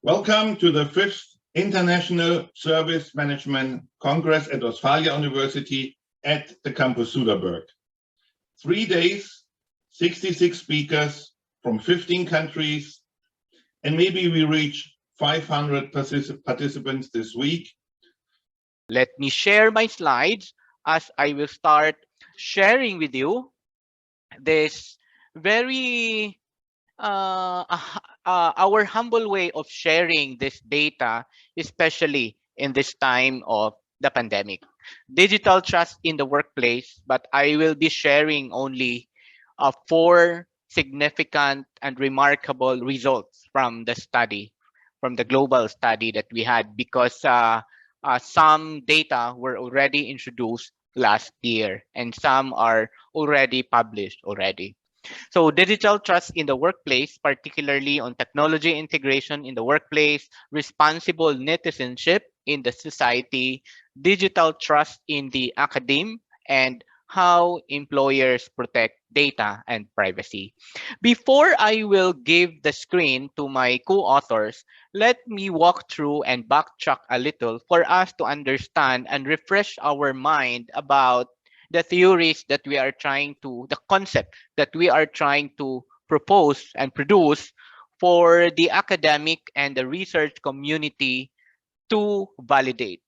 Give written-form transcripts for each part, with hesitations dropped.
Welcome to the 5th International Service Management Congress at Ostfalia University at the campus Suderburg. 3 days, 66 speakers from 15 countries, and maybe we reach 500 participants this week. Let me share my slides as I will start sharing with you this very our humble way of sharing this data, especially in this time of the pandemic. Digital trust in the workplace, but I will be sharing only 4 significant and remarkable results from the study, from the global study that we had, because some data were already introduced last year and some are already published already. So digital trust in the workplace, particularly on technology integration in the workplace, responsible citizenship in the society, digital trust in the academe, and how employers protect data and privacy. Before I will give the screen to my co-authors, let me walk through and backtrack a little for us to understand and refresh our mind about the theories that we are trying to, the concept that we are trying to propose and produce for the academic and the research community to validate.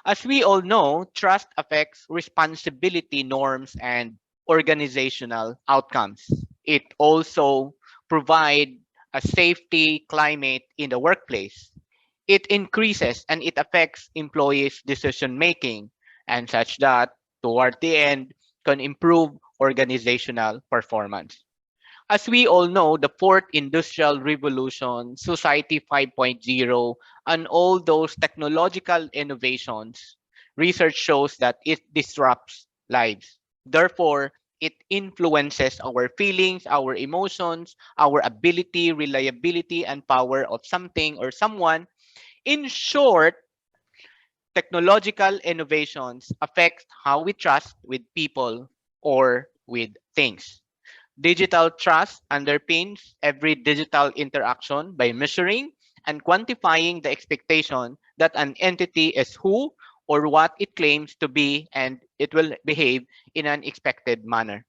As we all know, trust affects responsibility norms and organizational outcomes. It also provides a safety climate in the workplace. It increases and it affects employees' decision making, and such that toward the end can improve organizational performance. As we all know, the fourth industrial revolution, society 5.0, and all those technological innovations, research shows that it disrupts lives. Therefore, it influences our feelings, our emotions, our ability, reliability, and power of something or someone. In short, technological innovations affect how we trust with people or with things. Digital trust underpins every digital interaction by measuring and quantifying the expectation that an entity is who or what it claims to be, and it will behave in an expected manner.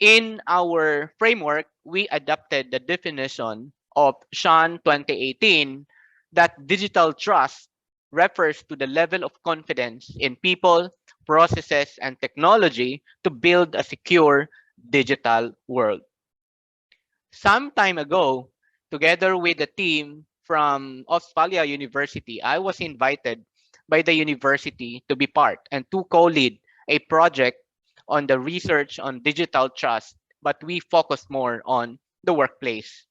In our framework, we adopted the definition of Sean 2018 that digital trust refers to the level of confidence in people, processes, and technology to build a secure digital world. Some time ago, together with a team from Ostfalia University, I was invited by the university to be part and to co-lead a project on the research on digital trust, but we focus more on the workplace.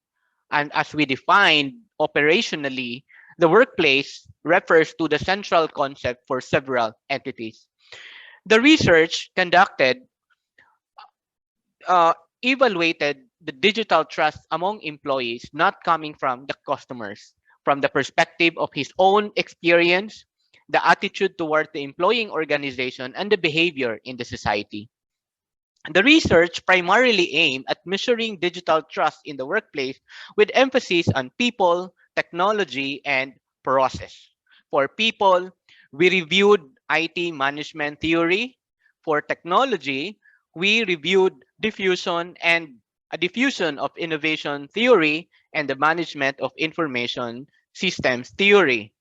And as we defined operationally, the workplace refers to the central concept for several entities. The research conducted evaluated the digital trust among employees not coming from the customers, from the perspective of his own experience, the attitude toward the employing organization, and the behavior in the society. The research primarily aimed at measuring digital trust in the workplace with emphasis on people, technology, and process. For people, we reviewed IT management theory. For technology, we reviewed diffusion of innovation theory and the management of information systems theory.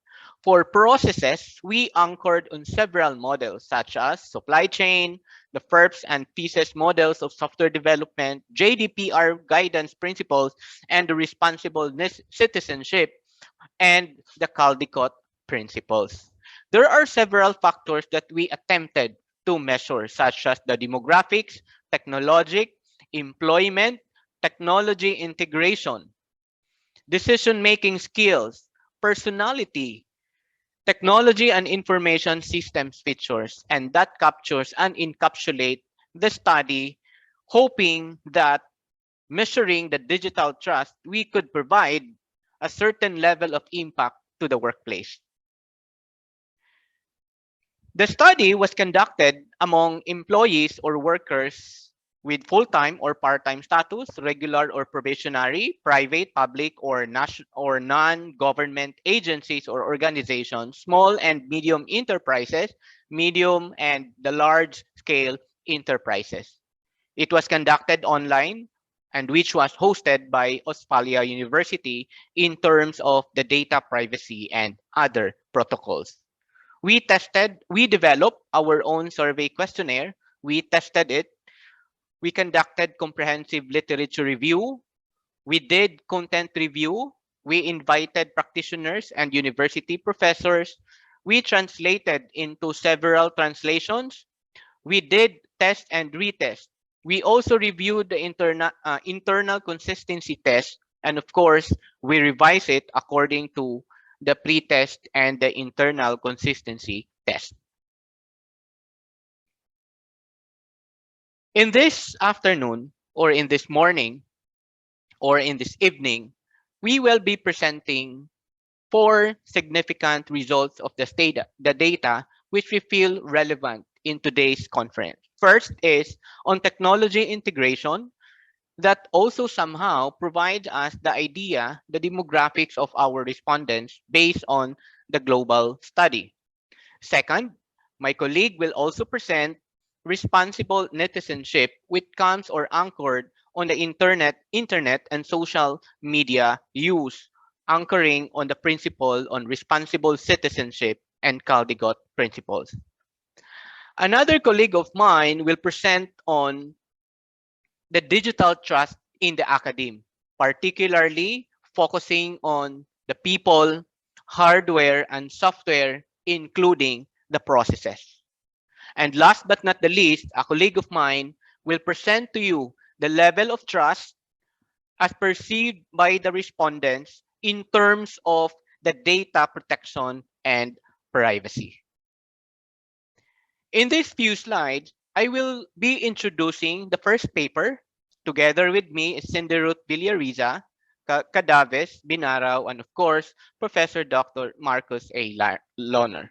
For processes, we anchored on several models such as supply chain, the FERPs and pieces models of software development, JDPR guidance principles, and the responsible citizenship, and the Caldecott principles. There are several factors that we attempted to measure, such as the demographics, technologic, employment, technology integration, decision-making skills, personality, technology and information systems features, and that captures and encapsulate the study, hoping that measuring the digital trust, we could provide a certain level of impact to the workplace. The study was conducted among employees or workers with full-time or part-time status, regular or probationary, private, public, or non-government agencies or organizations, small and medium enterprises, medium and the large-scale enterprises. It was conducted online and which was hosted by Ostfalia University in terms of the data privacy and other protocols. We developed our own survey questionnaire. We tested it. We conducted comprehensive literature review. We did content review. We invited practitioners and university professors. We translated into several translations. We did test and retest. We also reviewed the internal consistency test. And of course, we revise it according to the pre-test and the internal consistency test. In this afternoon, or in this morning, or in this evening, we will be presenting 4 significant results of the data which we feel relevant in today's conference. First is on technology integration that also somehow provides us the idea, the demographics of our respondents based on the global study. Second, my colleague will also present responsible netizenship, which comes or anchored on the internet and social media use, anchoring on the principle on responsible citizenship and Caldecott principles. Another colleague of mine will present on the digital trust in the academe, particularly focusing on the people, hardware, and software, including the processes. And last but not the least, a colleague of mine will present to you the level of trust as perceived by the respondents in terms of the data protection and privacy. In these few slides, I will be introducing the first paper. Together with me is Cindy Ruth Villariza, Cadaves, Binarao, and of course, Professor Dr. Marcus A. Launer.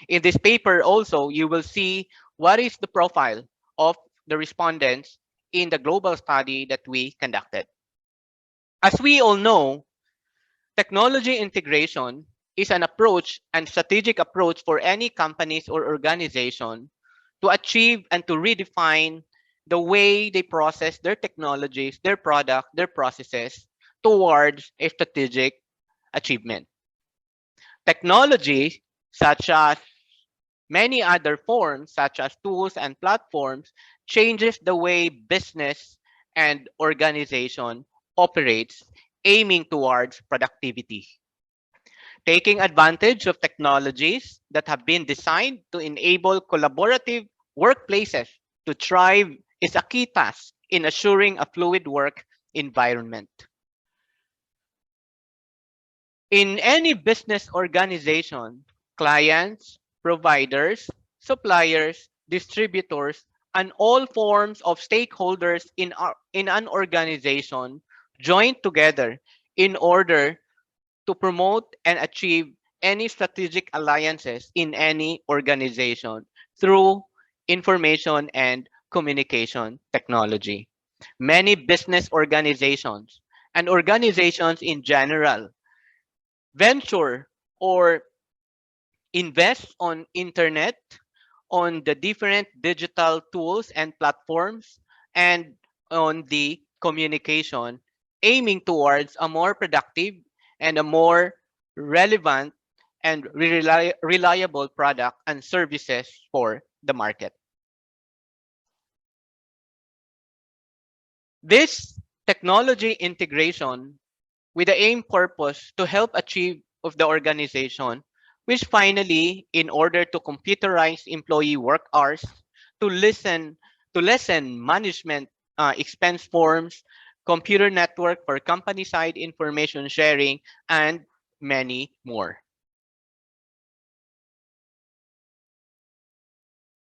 In this paper also, you will see what is the profile of the respondents in the global study that we conducted. As we all know, technology integration is an approach and strategic approach for any companies or organization to achieve and to redefine the way they process their technologies, their product, their processes towards a strategic achievement. Technology, such as many other forms, such as tools and platforms, changes the way business and organization operates, aiming towards productivity. Taking advantage of technologies that have been designed to enable collaborative workplaces to thrive is a key task in assuring a fluid work environment. In any business organization, clients, providers, suppliers, distributors, and all forms of stakeholders in an organization join together in order to promote and achieve any strategic alliances in any organization through information and communication technology. Many business organizations and organizations in general venture or invest on internet, on the different digital tools and platforms, and on the communication, aiming towards a more productive and a more relevant and reliable product and services for the market. This technology integration with the aim purpose to help achieve of the organization, which finally, in order to computerize employee work hours, to lessen management expense forms, computer network for company-side information sharing, and many more.